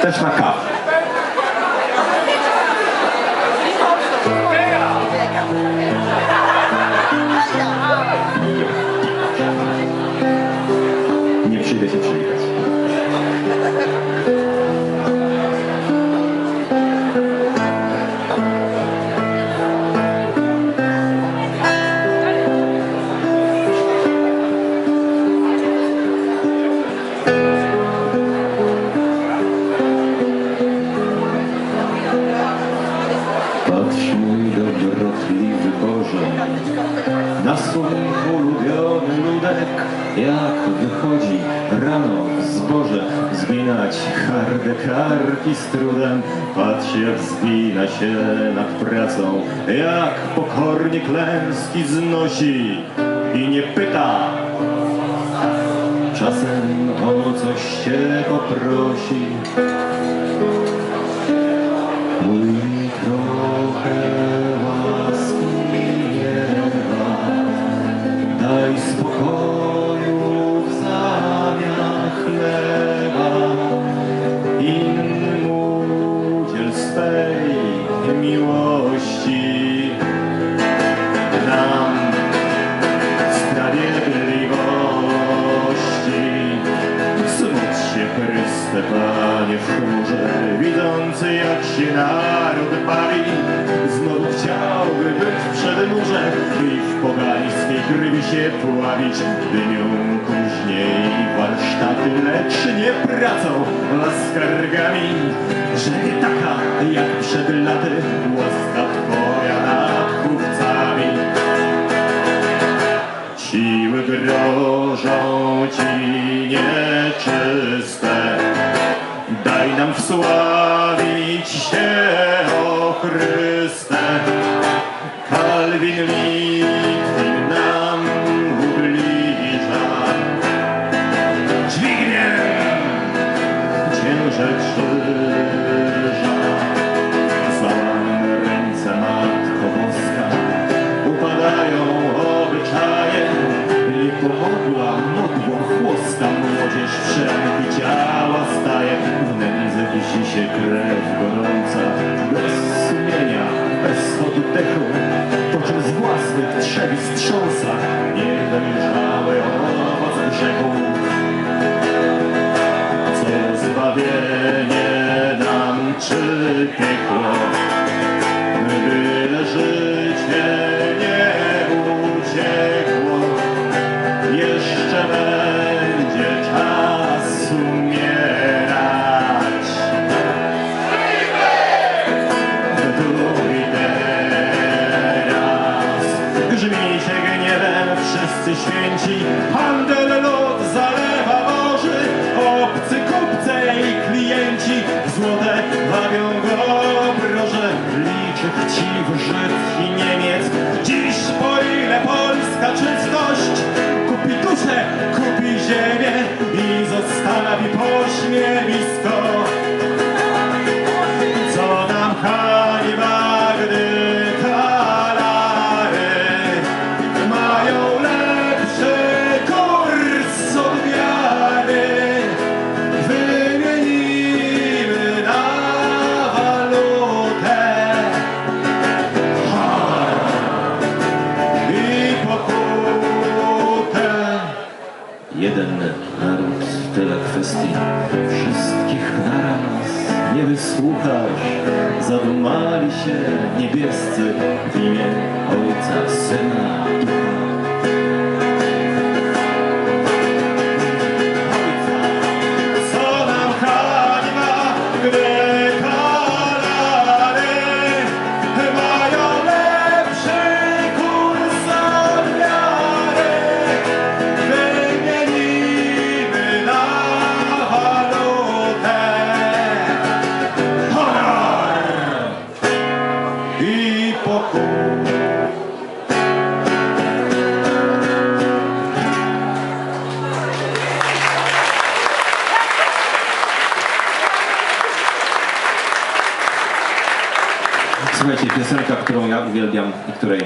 Też na K. Nie przyjdę się przywitać. Patrz, mój dobrotliwy Boże, na swój ulubiony ludek, jak wychodzi rano w zboże zginać harde karki z trudem. Patrz, jak zgina się nad pracą, jak pokornie klęski znosi i nie pyta. Czasem o coś się poprosi. Mój trochę łaski nieba, daj spokoju w zamian chleba, innym udziel swej miłości, nam sprawiedliwości. Smuć się, Chryste, Panie, w chmurze, widzący jak się naród bawi. Znowu chciałby być przed murzem i w pogańskiej krwi się pławić. Dymią później warsztaty, lecz nie pracą, a skargami, że nie taka jak przed laty łaska Twoja nad chłopcami. Siły grożą Ci nieczyste, daj nam wsławić się, o Chryste. Kalwin Litwin nam ubliża, dźwignię ciężar krzyża. Złamane ręce, Matko Boska, upadają obyczaje i pomogła modła chłosta. Młodzież wszelki ciała staje, w nędzy wisi się krew gorąca. Bez sumienia, bez oddechu, po czym z własnych trzewi strząsa niedojrzały owoc grzechu. Co zbawienie nam czy piekło, byle życie nie uciekło. Jeszcze będzie czas umierać. Tu i teraz grzmijcie gniewem wszyscy święci. Handel lud zalewa Boży, obcy kupce i klienci. Złote wabią go obroże, liczy chciwy Żyd i Niemiec. Dziś, po ile polska czystość kupi duszę, kupi ziemię i zostawi pośmiewisko. Co nam hańba, gdy talary mają lepszy kurs od wiary. Wymienimy na walutę i pokutę. Jeden naród, tyle kwestii, wszystkich naraz nie wysłuchasz. Zadumali się niebiescy w imię Ojca, Syna i Ducha. Co nam hańba, gdy talary mają lepszy kurs od wiary. Wymienimy na walutę honor i pokój. Słuchajcie, piosenka, którą ja uwielbiam i której